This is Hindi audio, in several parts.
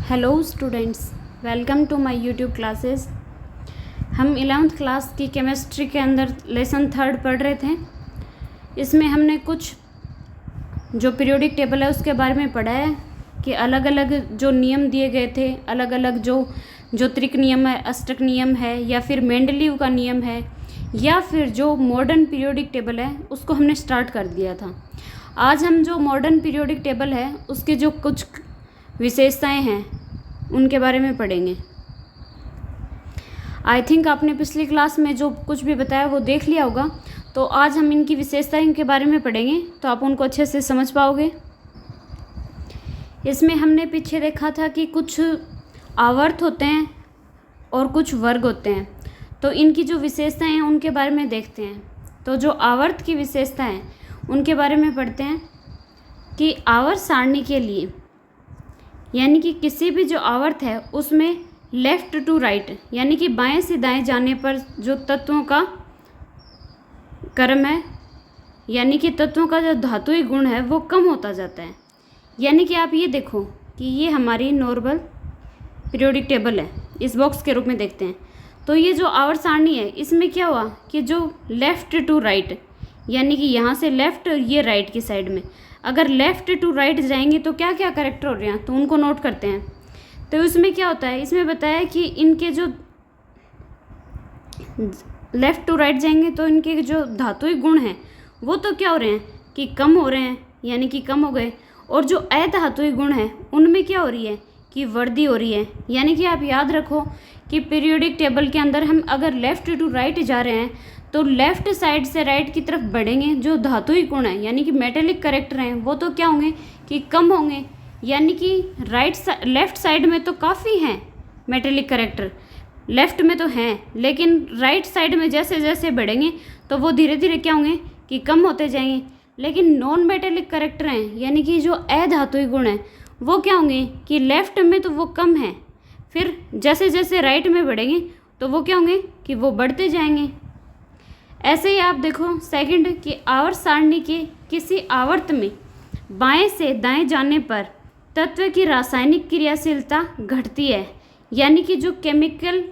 Hello students, welcome to my YouTube classes. हम 11th क्लास की केमिस्ट्री के अंदर लेसन 3 पढ़ रहे थे। इसमें हमने कुछ जो पीरियोडिक टेबल है उसके बारे में पढ़ा है कि अलग अलग जो नियम दिए गए थे, अलग अलग जो ज्योतिरिक नियम है, अष्टक नियम है, या फिर मेंडलीव का नियम है, या फिर जो मॉडर्न पीरियोडिक टेबल है उसको हमने स्टार्ट कर दिया था। आज हम जो मॉडर्न पीरियोडिक टेबल है उसके जो कुछ विशेषताएं हैं उनके बारे में पढ़ेंगे। आई थिंक आपने पिछली क्लास में जो कुछ भी बताया वो देख लिया होगा, तो आज हम इनकी विशेषताएं के बारे में पढ़ेंगे तो आप उनको अच्छे से समझ पाओगे। इसमें हमने पीछे देखा था कि कुछ आवर्त होते हैं और कुछ वर्ग होते हैं, तो इनकी जो विशेषताएं हैं उनके बारे में देखते हैं। तो जो आवर्त की विशेषता है उनके बारे में पढ़ते हैं कि आवर्त सारणी के लिए, यानी कि किसी भी जो आवर्त है उसमें लेफ़्ट टू राइट यानी कि बाएं से दाएं जाने पर जो तत्वों का क्रम है, यानी कि तत्वों का जो धातुई गुण है वो कम होता जाता है। यानी कि आप ये देखो कि ये हमारी नॉर्मल पीरियोडिक टेबल है, इस बॉक्स के रूप में देखते हैं। तो ये जो आवर्त सारणी है इसमें क्या हुआ कि जो लेफ़्ट टू राइट, यानी कि यहाँ से लेफ़्ट, ये राइट की साइड में, अगर लेफ़्ट टू राइट जाएंगे तो क्या क्या करेक्टर हो रहे हैं तो उनको नोट करते हैं। तो इसमें क्या होता है, इसमें बताया कि इनके जो लेफ़्ट टू राइट जाएंगे तो इनके जो धातुई गुण हैं वो तो क्या हो रहे हैं कि कम हो रहे हैं, यानी कि कम हो गए। और जो अधातुई गुण हैं उनमें क्या हो रही है कि वृद्धि हो रही है। यानी कि आप याद रखो कि पीरियोडिक टेबल के अंदर हम अगर लेफ़्ट टू राइट जा रहे हैं तो लेफ़्ट साइड से राइट की तरफ बढ़ेंगे, जो धातुई गुण है यानी कि मेटेलिक करेक्टर हैं वो तो क्या होंगे कि कम होंगे। यानी कि लेफ़्ट साइड में तो काफ़ी हैं मेटेलिक करेक्टर, लेफ़्ट में तो हैं, लेकिन राइट साइड में जैसे जैसे बढ़ेंगे तो वो धीरे धीरे क्या होंगे कि कम होते जाएंगे। लेकिन नॉन मेटेलिक करेक्टर हैं यानी कि जो अधातुई गुण हैं वो क्या होंगे कि लेफ़्ट में तो वो कम हैं, फिर जैसे जैसे राइट में बढ़ेंगे तो वो क्या होंगे कि वो बढ़ते जाएंगे। ऐसे ही आप देखो सेकंड कि आवर्त सारणी के किसी आवर्त में बाएं से दाएं जाने पर तत्व की रासायनिक क्रियाशीलता घटती है, यानी कि जो केमिकल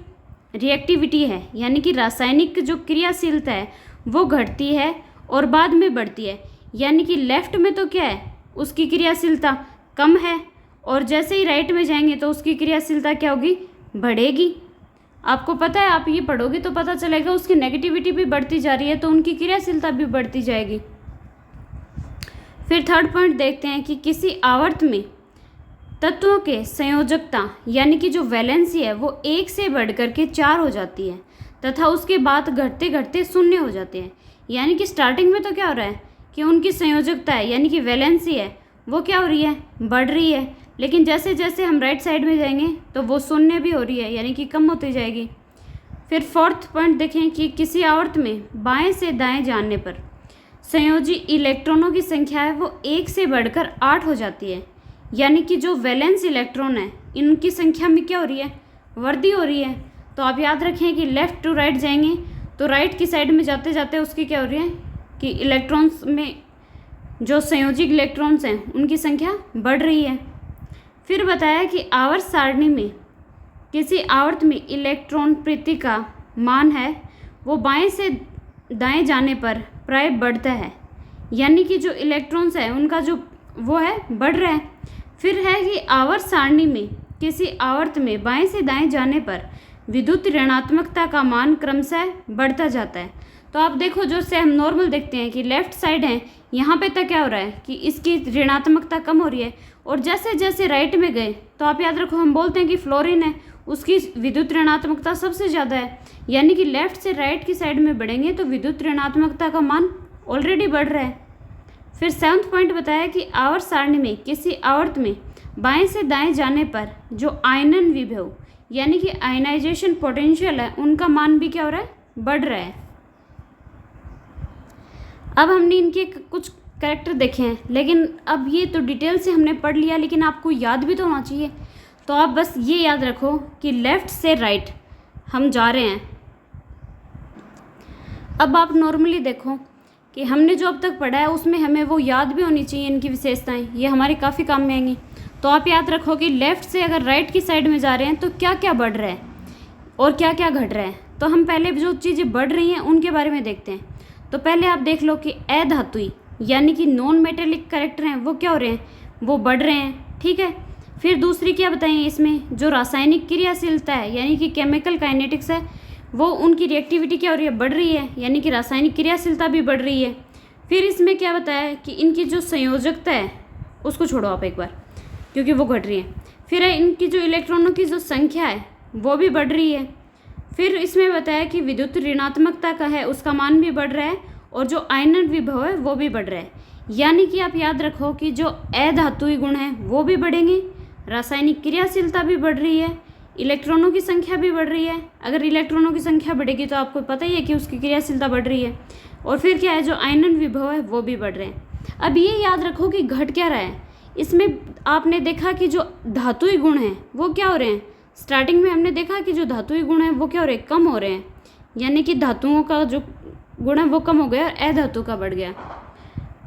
रिएक्टिविटी है, यानी कि रासायनिक जो क्रियाशीलता है वो घटती है और बाद में बढ़ती है। यानी कि लेफ़्ट में तो क्या है उसकी क्रियाशीलता कम है, और जैसे ही राइट में जाएंगे तो उसकी क्रियाशीलता क्या होगी, बढ़ेगी। आपको पता है, आप ये पढ़ोगे तो पता चलेगा उसकी नेगेटिविटी भी बढ़ती जा रही है तो उनकी क्रियाशीलता भी बढ़ती जाएगी। फिर थर्ड पॉइंट देखते हैं कि किसी आवर्त में तत्वों के संयोजकता यानी कि जो वैलेंसी है वो 1 से बढ़कर के 4 हो जाती है तथा उसके बाद घटते घटते 0 हो जाते हैं। यानी कि स्टार्टिंग में तो क्या हो रहा है कि उनकी संयोजकता है यानी कि वैलेंसी है वो क्या हो रही है, बढ़ रही है, लेकिन जैसे जैसे हम राइट साइड में जाएंगे तो वो 0 भी हो रही है, यानी कि कम होती जाएगी। फिर फोर्थ पॉइंट देखें कि किसी आवर्त में बाएं से दाएं जाने पर संयोजी इलेक्ट्रॉनों की संख्या है वो 1 से बढ़कर 8 हो जाती है। यानी कि जो वैलेंस इलेक्ट्रॉन है इनकी संख्या में क्या हो रही है, वृद्धि हो रही है। तो आप याद रखें कि लेफ़्ट टू राइट जाएंगे तो राइट की साइड में जाते जाते उसकी क्या हो रही है कि इलेक्ट्रॉन्स में जो संयोजी इलेक्ट्रॉन्स हैं उनकी संख्या बढ़ रही है। फिर बताया कि आवर्त सारणी में किसी आवर्त में इलेक्ट्रॉन प्रति का मान है वो बाएं से दाएं जाने पर प्राय बढ़ता है, यानी कि जो इलेक्ट्रॉन्स है उनका जो वो है बढ़ रहा है। फिर है कि आवर्त सारणी में किसी आवर्त में बाएं से दाएं जाने पर विद्युत ऋणात्मकता का मान क्रमशः बढ़ता जाता है। तो आप देखो जो से हम नॉर्मल देखते हैं कि लेफ़्ट साइड है, यहाँ पे तक क्या हो रहा है कि इसकी ऋणात्मकता कम हो रही है, और जैसे जैसे राइट में गए तो आप याद रखो हम बोलते हैं कि फ्लोरीन है उसकी विद्युत ऋणात्मकता सबसे ज़्यादा है। यानी कि लेफ़्ट से राइट की साइड में बढ़ेंगे तो विद्युत ऋणात्मकता का मान ऑलरेडी बढ़ रहा है। फिर 7th पॉइंट बताया कि आवर्त सारणी में किसी आवर्त में बाएं से दाएं जाने पर जो आयनन विभव यानी कि आयनाइजेशन पोटेंशियल है उनका मान भी क्या हो रहा है, बढ़ रहा है। अब हमने इनके कुछ कैरेक्टर देखे हैं, लेकिन अब ये तो डिटेल से हमने पढ़ लिया, लेकिन आपको याद भी तो होना चाहिए। तो आप बस ये याद रखो कि लेफ़्ट से राइट हम जा रहे हैं। अब आप नॉर्मली देखो कि हमने जो अब तक पढ़ा है उसमें हमें वो याद भी होनी चाहिए इनकी विशेषताएं, ये हमारे काफ़ी काम में आएंगी। तो आप याद रखो कि लेफ़्ट से अगर राइट की साइड में जा रहे हैं तो क्या क्या बढ़ रहा है और क्या क्या घट रहा है। तो हम पहले जो चीज़ें बढ़ रही हैं उनके बारे में देखते हैं। तो पहले आप देख लो कि अधातुई यानी कि नॉन मेटेलिक कैरेक्टर हैं वो क्या हो रहे हैं, वो बढ़ रहे हैं, ठीक है। फिर दूसरी क्या बताएं, इसमें जो रासायनिक क्रियाशीलता है यानी कि केमिकल काइनेटिक्स है, वो उनकी रिएक्टिविटी क्या हो रही है, बढ़ रही है, यानी कि रासायनिक क्रियाशीलता भी बढ़ रही है। फिर इसमें क्या बताया है कि इनकी जो संयोजकता है, उसको छोड़ो आप एक बार क्योंकि वो घट रही है। फिर है इनकी जो इलेक्ट्रॉनों की जो संख्या है वो भी बढ़ रही है। फिर इसमें बताया कि विद्युत ऋणात्मकता का है उसका मान भी बढ़ रहा है और जो आयनन विभव है वो भी बढ़ रहा है। यानी कि आप याद रखो कि जो अधातुई गुण हैं वो भी बढ़ेंगे, रासायनिक क्रियाशीलता भी बढ़ रही है, इलेक्ट्रॉनों की संख्या भी बढ़ रही है। अगर इलेक्ट्रॉनों की संख्या बढ़ेगी तो आपको पता ही है कि उसकी क्रियाशीलता बढ़ रही है। और फिर क्या है, जो आयनन विभव है वो भी बढ़ रहे हैं। अब ये याद रखो कि घट क्या रहा है, इसमें आपने देखा कि जो धातुई गुण हैं वो क्या हो रहे हैं, स्टार्टिंग में हमने देखा कि जो धातुई गुण हैं वो क्या हो रहे हैं, कम हो रहे हैं। यानी कि धातुओं का जो गुण है वो कम हो गया और अधातु का बढ़ गया।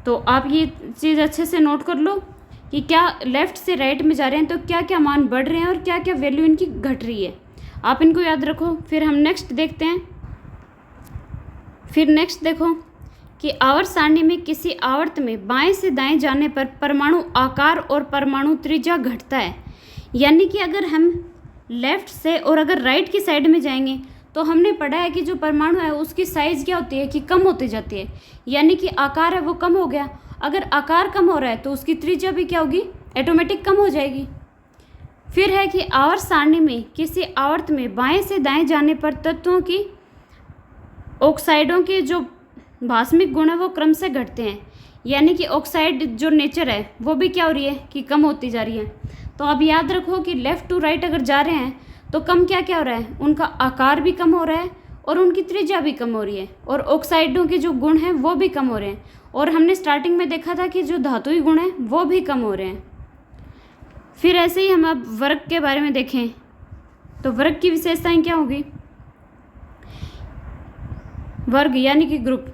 तो आप ये चीज़ अच्छे से नोट कर लो कि क्या लेफ़्ट से राइट में जा रहे हैं तो क्या क्या मान बढ़ रहे हैं और क्या क्या वैल्यू इनकी घट रही है, आप इनको याद रखो। फिर हम नेक्स्ट देखते हैं। फिर नेक्स्ट देखो कि आवर्त सारणी में किसी आवर्त में बाएं से दाएं जाने पर परमाणु आकार और परमाणु त्रिज्या घटता है। यानी कि अगर हम लेफ़्ट से और अगर राइट की साइड में जाएंगे तो हमने पढ़ा है कि जो परमाणु है उसकी साइज़ क्या होती है कि कम होती जाती है, यानी कि आकार है वो कम हो गया। अगर आकार कम हो रहा है तो उसकी त्रिज्या भी क्या होगी, ऑटोमेटिक कम हो जाएगी। फिर है कि आवर्त सारणी में किसी आवर्त में बाएं से दाएं जाने पर तत्वों की ऑक्साइडों के जो भास्मिक गुण है वो क्रम से घटते हैं। यानी कि ऑक्साइड जो नेचर है वो भी क्या हो रही है कि कम होती जा रही है। तो आप याद रखो कि लेफ़्ट टू राइट अगर जा रहे हैं तो कम क्या क्या हो रहा है, उनका आकार भी कम हो रहा है और उनकी त्रिज्या भी कम हो रही है और ऑक्साइडों के जो गुण हैं वो भी कम हो रहे हैं। और हमने स्टार्टिंग में देखा था कि जो धातुई गुण हैं वो भी कम हो रहे हैं। फिर ऐसे ही हम अब वर्ग के बारे में देखें तो वर्ग की विशेषताएं क्या होगी, वर्ग यानी कि ग्रुप।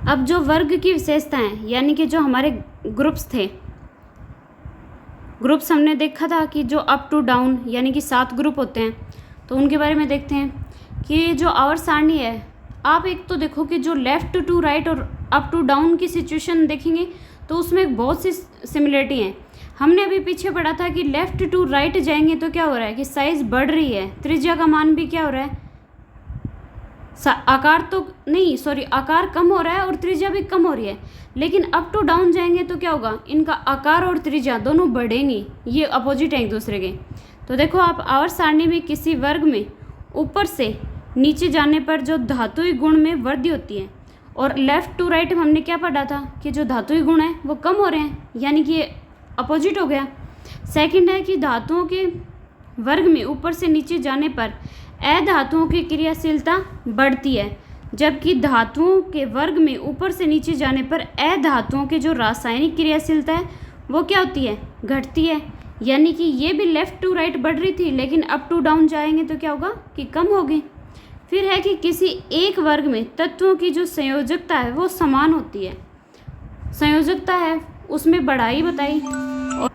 अब जो वर्ग की विशेषताएं यानी कि जो हमारे ग्रुप्स थे, ग्रुप्स हमने देखा था कि जो अप टू डाउन यानी कि 7 ग्रुप होते हैं, तो उनके बारे में देखते हैं कि जो आवर्त सारणी है, आप एक तो देखो कि जो लेफ़्ट टू राइट और अप टू डाउन की सिचुएशन देखेंगे तो उसमें बहुत सी सिमिलरिटी हैं। हमने अभी पीछे पढ़ा था कि लेफ़्ट टू राइट जाएंगे तो क्या हो रहा है कि साइज़ बढ़ रही है, त्रिज्या का मान भी क्या हो रहा है, आकार तो नहीं सॉरी आकार कम हो रहा है और त्रिज्या भी कम हो रही है। लेकिन अप टू डाउन जाएंगे तो क्या होगा, इनका आकार और त्रिज्या दोनों बढ़ेंगी, ये अपोजिट हैं एक दूसरे के। तो देखो आप आवर्त सारणी में किसी वर्ग में ऊपर से नीचे जाने पर जो धातुई गुण में वृद्धि होती है, और लेफ़्ट टू राइट हमने क्या पढ़ा था कि जो धातुई गुण हैं वो कम हो रहे हैं, यानी कि ये अपोजिट हो गया। सेकंड है कि धातुओं के वर्ग में ऊपर से नीचे जाने पर अधातुओं की क्रियाशीलता बढ़ती है, जबकि धातुओं के वर्ग में ऊपर से नीचे जाने पर अधातुओं के जो रासायनिक क्रियाशीलता है वो क्या होती है, घटती है। यानी कि ये भी लेफ़्ट टू राइट बढ़ रही थी लेकिन अप टू डाउन जाएंगे तो क्या होगा कि कम होगी। फिर है कि किसी एक वर्ग में तत्वों की जो संयोजकता है वो समान होती है। संयोजकता है उसमें बढ़ाई बताई, और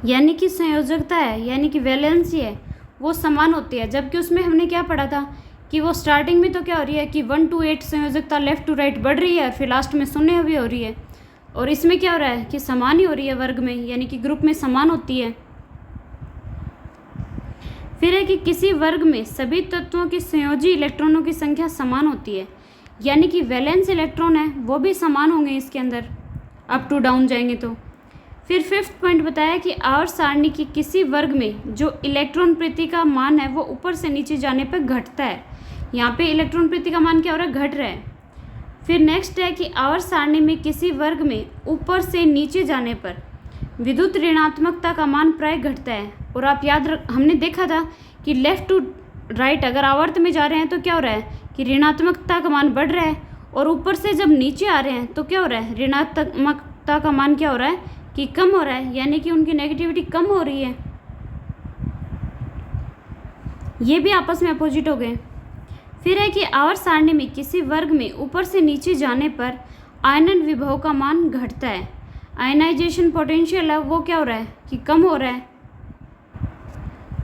यानी कि संयोजकता है यानी कि वैलेंसी है वो समान होती है। जबकि उसमें हमने क्या पढ़ा था कि वो स्टार्टिंग में तो क्या हो रही है कि 1 to 8 संयोजकता लेफ़्ट टू राइट बढ़ रही है और फिर लास्ट में शून्य भी हो रही है। और इसमें क्या हो रहा है कि समान ही हो रही है वर्ग में, यानी कि ग्रुप में समान होती है। फिर है कि किसी वर्ग में सभी तत्वों के संयोजी इलेक्ट्रॉनों की संख्या समान होती है, यानी कि वैलेंस इलेक्ट्रॉन है वो भी समान होंगे इसके अंदर अप टू डाउन जाएंगे तो। फिर 5th पॉइंट बताया कि आवर्त सारणी की किसी वर्ग में जो इलेक्ट्रॉन प्रति का मान है वो ऊपर से नीचे जाने पर घटता है। यहाँ पे इलेक्ट्रॉन प्रति का मान क्या हो रहा है, घट रहा है। फिर नेक्स्ट है कि आवर्त सारणी में किसी वर्ग में ऊपर से नीचे जाने पर विद्युत ऋणात्मकता का मान प्राय घटता है। और आप हमने देखा था कि लेफ़्ट टू राइट अगर आवर्त में जा रहे हैं तो क्या हो रहा है कि ऋणात्मकता का मान बढ़ रहा है, और ऊपर से जब नीचे आ रहे हैं तो क्या हो रहा है, ऋणात्मकता का मान क्या हो रहा है कि कम हो रहा है, यानी कि उनकी नेगेटिविटी कम हो रही है। ये भी आपस में अपोजिट हो गए। फिर है कि आवर्त सारणी में किसी वर्ग में ऊपर से नीचे जाने पर आयनन विभव का मान घटता है। आयनाइजेशन पोटेंशियल है वो क्या हो रहा है कि कम हो रहा है।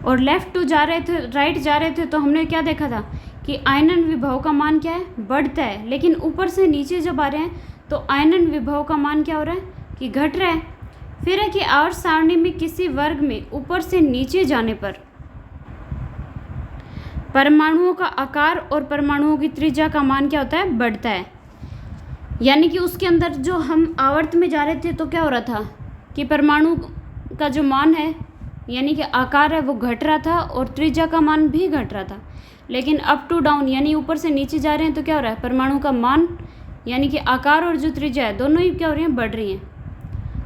और लेफ्ट टू जा रहे थे, राइट जा रहे थे, तो हमने क्या देखा था कि आयनन विभव का मान क्या है, बढ़ता है। लेकिन ऊपर से नीचे जब आ रहे हैं तो आयनन विभव का मान क्या हो रहा है कि घट रहा है। फिर है कि आवर्त सारणी में किसी वर्ग में ऊपर से नीचे जाने पर परमाणुओं का आकार और परमाणुओं की त्रिज्या का मान क्या होता है, बढ़ता है। यानी कि उसके अंदर जो हम आवर्त में जा रहे थे तो क्या हो रहा था कि परमाणु का जो मान है यानी कि आकार है वो घट रहा था और त्रिज्या का मान भी घट रहा था। लेकिन अप टू डाउन यानी ऊपर से नीचे जा रहे हैं तो क्या हो रहा है, परमाणु का मान यानी कि आकार और जो त्रिज्या है दोनों ही क्या हो रही हैं, बढ़ रही हैं।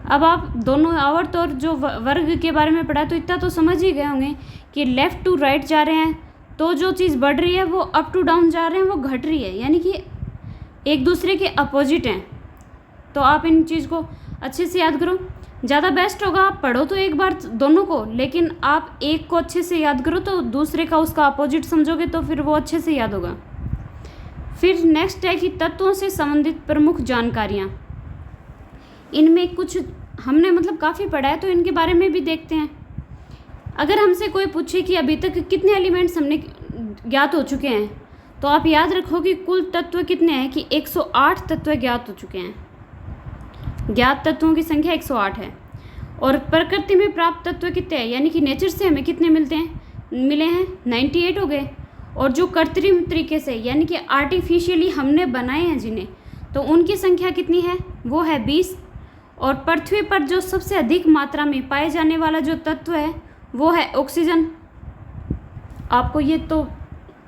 अब आप दोनों आवर्त और जो वर्ग के बारे में पढ़ा तो इतना तो समझ ही गए होंगे कि लेफ़्ट टू राइट जा रहे हैं तो जो चीज़ बढ़ रही है वो अप टू डाउन जा रहे हैं वो घट रही है, यानी कि एक दूसरे के अपोजिट हैं। तो आप इन चीज़ को अच्छे से याद करो। ज़्यादा बेस्ट होगा आप पढ़ो तो एक बार दोनों को, लेकिन आप एक को अच्छे से याद करो तो दूसरे का उसका अपोजिट समझोगे तो फिर वो अच्छे से याद होगा। फिर नेक्स्ट है कि तत्वों से संबंधित प्रमुख जानकारियाँ। इनमें कुछ हमने मतलब काफ़ी पढ़ा है तो इनके बारे में भी देखते हैं। अगर हमसे कोई पूछे कि अभी तक कितने एलिमेंट्स हमने ज्ञात हो चुके हैं तो आप याद रखो कि कुल तत्व कितने हैं कि 108 तत्व ज्ञात हो चुके हैं। ज्ञात तत्वों की संख्या 108 है। और प्रकृति में प्राप्त तत्व कितने हैं यानी कि नेचर से हमें कितने मिले हैं 98 हो गए। और जो कृत्रिम तरीके से यानी कि आर्टिफिशियली हमने बनाए हैं जिन्हें, तो उनकी संख्या कितनी है, वो है 20। और पृथ्वी पर जो सबसे अधिक मात्रा में पाए जाने वाला जो तत्व है वो है ऑक्सीजन। आपको ये तो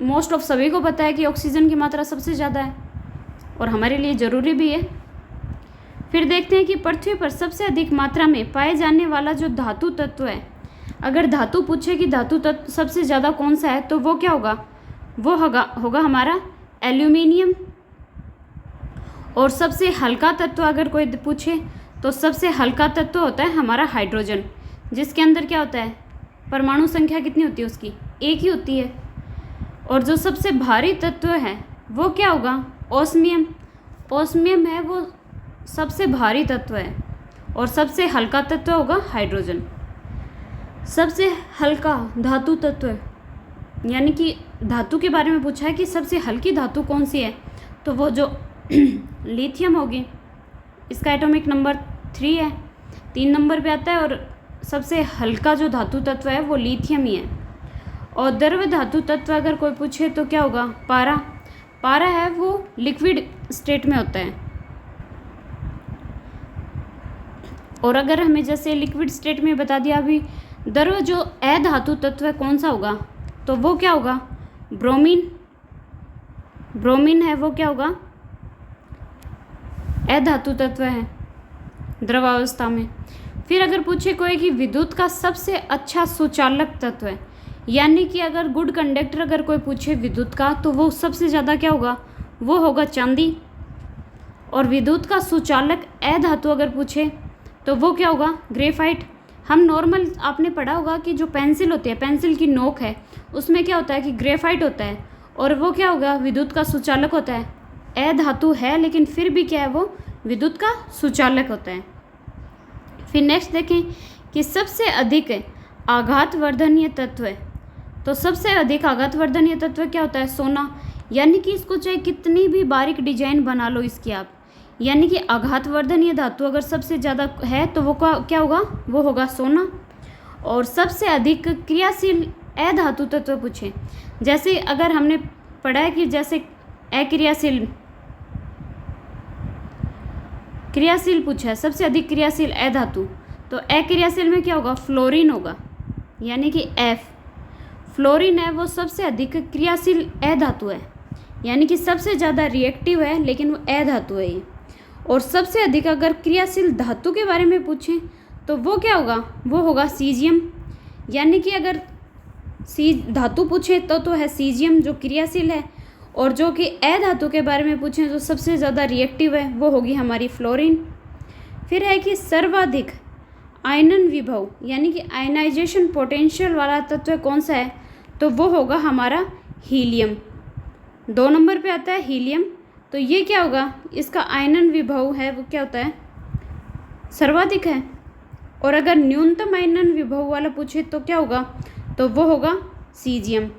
मोस्ट ऑफ सभी को पता है कि ऑक्सीजन की मात्रा सबसे ज़्यादा है और हमारे लिए ज़रूरी भी है। फिर देखते हैं कि पृथ्वी पर सबसे अधिक मात्रा में पाए जाने वाला जो धातु तत्व है, अगर धातु पूछे कि धातु तत्व सबसे ज़्यादा कौन सा है तो वो क्या होगा, वो होगा हमारा एल्यूमिनियम। और सबसे हल्का तत्व अगर कोई पूछे तो सबसे हल्का तत्व होता है हमारा हाइड्रोजन, जिसके अंदर क्या होता है, परमाणु संख्या कितनी होती है उसकी, एक ही होती है। और जो सबसे भारी तत्व है वो क्या होगा, ओस्मियम। ओस्मियम है वो सबसे भारी तत्व है। और सबसे हल्का तत्व होगा हाइड्रोजन। सबसे हल्का धातु तत्व यानी कि धातु के बारे में पूछा है कि सबसे हल्की धातु कौन सी है, तो वो जो लिथियम होगी, इसका एटॉमिक नंबर 3 है, 3 नंबर पे आता है। और सबसे हल्का जो धातु तत्व है वो लिथियम ही है। और द्रव धातु तत्व अगर कोई पूछे तो क्या होगा, पारा। पारा है वो लिक्विड स्टेट में होता है। और अगर हमें जैसे लिक्विड स्टेट में बता दिया अभी, द्रव जो अधातु तत्व है कौन सा होगा, तो वो क्या होगा, ब्रोमीन। ब्रोमीन है वो क्या होगा, अधातु तत्व है द्रवावस्था में। फिर अगर पूछे कोई कि विद्युत का सबसे अच्छा सुचालक तत्व है, यानी कि अगर गुड कंडक्टर अगर कोई पूछे विद्युत का तो वो सबसे ज़्यादा क्या होगा, वो होगा चांदी। और विद्युत का सुचालक अधातु अगर पूछे तो वो क्या होगा, ग्रेफाइट। हम नॉर्मल आपने पढ़ा होगा कि जो पेंसिल होती है, पेंसिल की नोक है, उसमें क्या होता है कि ग्रेफाइट होता है। और वो क्या होगा, विद्युत का सुचालक होता है। अधातु है लेकिन फिर भी क्या है, वो विद्युत का सुचालक होता है। फिर नेक्स्ट देखें कि सबसे अधिक आघातवर्धनीय तत्व है, तो सबसे अधिक आघातवर्धनीय तत्व क्या होता है, सोना। यानी कि इसको चाहे कितनी भी बारीक डिजाइन बना लो इसकी आप, यानी कि आघातवर्धनीय धातु अगर सबसे ज़्यादा है तो वो क्या होगा, वो होगा सोना। और सबसे अधिक क्रियाशील अधातु तत्व पूछे, जैसे अगर हमने पढ़ा है कि जैसे अक्रियाशील क्रियाशील पूछा है, सबसे अधिक क्रियाशील अधातु, तो अक्रियाशील में क्या होगा, फ्लोरीन होगा, यानी कि F। फ्लोरीन है वो सबसे अधिक क्रियाशील अधातु है, यानी कि सबसे ज़्यादा रिएक्टिव है लेकिन वो अधातु है ये। और सबसे अधिक अगर क्रियाशील धातु के बारे में पूछें तो वो क्या होगा, वो होगा सीजियम। यानी कि अगर धातु पूछे तो है सीजियम जो क्रियाशील है, और जो कि अधातु के बारे में पूछें जो सबसे ज़्यादा रिएक्टिव है वो होगी हमारी फ्लोरीन। फिर है कि सर्वाधिक आयनन विभव यानी कि आयनाइजेशन पोटेंशियल वाला तत्व कौन सा है, तो वो होगा हमारा हीलियम। 2 नंबर पे आता है हीलियम। तो ये क्या होगा, इसका आयनन विभव है वो क्या होता है, सर्वाधिक है। और अगर न्यूनतम आयनन विभव वाला पूछे तो क्या होगा, तो वो होगा सीजियम।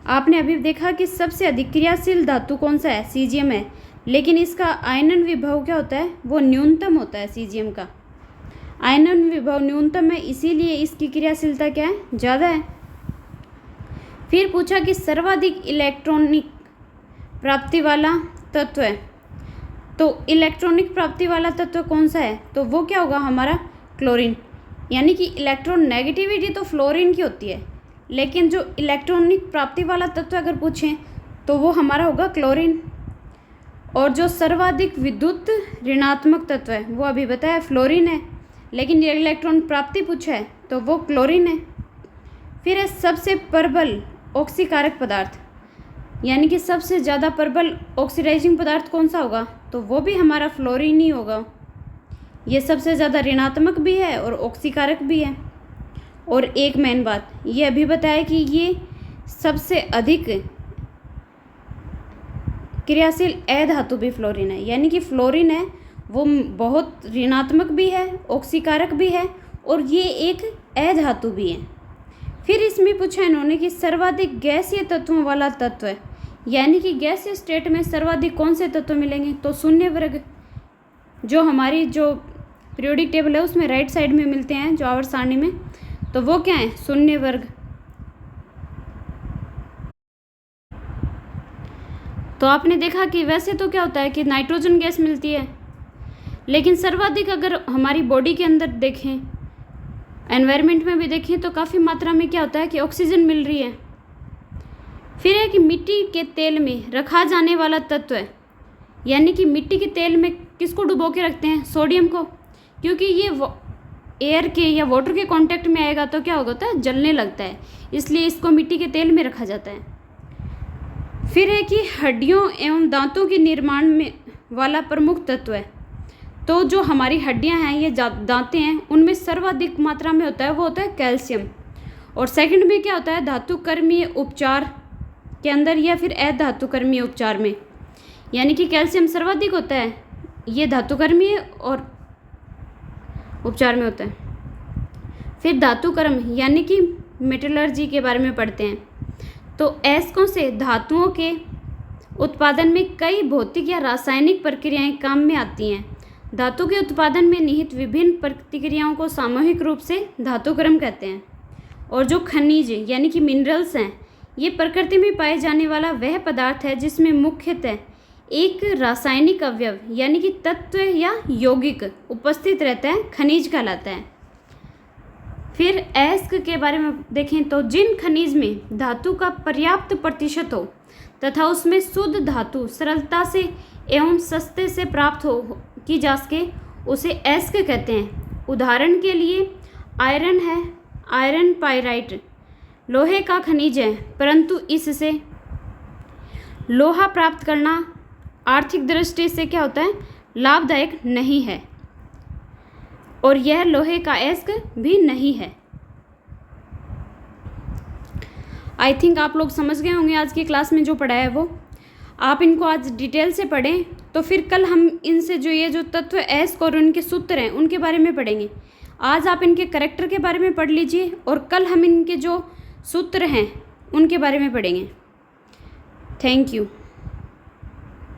आपने अभी देखा कि सबसे अधिक क्रियाशील धातु कौन सा है, सीजियम है, लेकिन इसका आयनन विभव क्या होता है, वो न्यूनतम होता है। सीजियम का आयनन विभव न्यूनतम है, इसीलिए इसकी क्रियाशीलता क्या है, ज़्यादा है। फिर पूछा कि सर्वाधिक इलेक्ट्रॉनिक प्राप्ति वाला तत्व है, तो इलेक्ट्रॉनिक प्राप्ति वाला तत्व कौन सा है, तो वो क्या होगा हमारा क्लोरीन। यानी कि इलेक्ट्रॉन नेगेटिविटी तो फ्लोरीन की होती है, लेकिन जो इलेक्ट्रॉनिक प्राप्ति वाला तत्व अगर पूछें तो वो हमारा होगा क्लोरीन। और जो सर्वाधिक विद्युत ऋणात्मक तत्व है वो अभी बताया फ्लोरीन है, लेकिन ये इलेक्ट्रॉन प्राप्ति पूछा है तो वो क्लोरीन है। फिर है सबसे प्रबल ऑक्सीकारक पदार्थ, यानी कि सबसे ज़्यादा प्रबल ऑक्सीडाइजिंग पदार्थ कौन सा होगा, तो वो भी हमारा फ्लोरीन ही होगा। ये सबसे ज़्यादा ऋणात्मक भी है और ऑक्सीकारक भी है। और एक मेन बात ये अभी बताया कि ये सबसे अधिक क्रियाशील अधातु भी फ्लोरीन है, यानी कि फ्लोरीन है वो बहुत ऋणात्मक भी है, ऑक्सीकारक भी है, और ये एक अधातु भी है। फिर इसमें पूछा इन्होंने कि सर्वाधिक गैसीय तत्वों वाला तत्व है, यानी कि गैसीय स्टेट में सर्वाधिक कौन से तत्व मिलेंगे, तो शून्य वर्ग जो हमारी जो पीरियोडिक टेबल है उसमें राइट साइड में मिलते हैं, जो आवर्त सारणी में, तो वो क्या है, शून्य वर्ग। तो आपने देखा कि वैसे तो क्या होता है कि नाइट्रोजन गैस मिलती है, लेकिन सर्वाधिक अगर हमारी बॉडी के अंदर देखें, एनवायरनमेंट में भी देखें, तो काफ़ी मात्रा में क्या होता है कि ऑक्सीजन मिल रही है। फिर है कि मिट्टी के तेल में रखा जाने वाला तत्व है, यानी कि मिट्टी के तेल में किसको डुबो के रखते हैं, सोडियम को, क्योंकि ये एयर के या वाटर के कांटेक्ट में आएगा तो क्या होता है, जलने लगता है, इसलिए इसको मिट्टी के तेल में रखा जाता है। फिर है कि हड्डियों एवं दांतों के निर्माण में वाला प्रमुख तत्व है, तो जो हमारी हड्डियां हैं, ये दांतें हैं, उनमें सर्वाधिक मात्रा में होता है वो होता है कैल्शियम। और सेकंड में क्या होता है, धातुकर्मीय उपचार के अंदर या फिर अधातुकर्मीय उपचार में, यानी कि कैल्शियम सर्वाधिक होता है, ये धातुकर्मीय और उपचार में होता है। फिर धातुकर्म यानी कि मेटलर्जी के बारे में पढ़ते हैं, तो अयस्कों से धातुओं के उत्पादन में कई भौतिक या रासायनिक प्रक्रियाएं काम में आती हैं। धातु के उत्पादन में निहित विभिन्न प्रतिक्रियाओं को सामूहिक रूप से धातुक्रम कहते हैं। और जो खनिज यानी कि मिनरल्स हैं, ये प्रकृति में पाए जाने वाला वह पदार्थ है जिसमें मुख्यतः एक रासायनिक अवयव यानी कि तत्व या यौगिक उपस्थित रहता है, खनिज कहलाता है। फिर अयस्क के बारे में देखें तो जिन खनिज में धातु का पर्याप्त प्रतिशत हो तथा उसमें शुद्ध धातु सरलता से एवं सस्ते से प्राप्त हो की जा सके, उसे अयस्क कहते हैं। उदाहरण के लिए आयरन है, आयरन पाइराइट लोहे का खनिज है, परंतु इससे लोहा प्राप्त करना आर्थिक दृष्टि से क्या होता है, लाभदायक नहीं है, और यह लोहे का अयस्क भी नहीं है। आई थिंक आप लोग समझ गए होंगे आज की क्लास में जो पढ़ा है वो। आप इनको आज डिटेल से पढ़ें, तो फिर कल हम इनसे जो ये जो तत्व अयस्क और उनके सूत्र हैं उनके बारे में पढ़ेंगे। आज आप इनके करैक्टर के बारे में पढ़ लीजिए, और कल हम इनके जो सूत्र हैं उनके बारे में पढ़ेंगे। Thank you.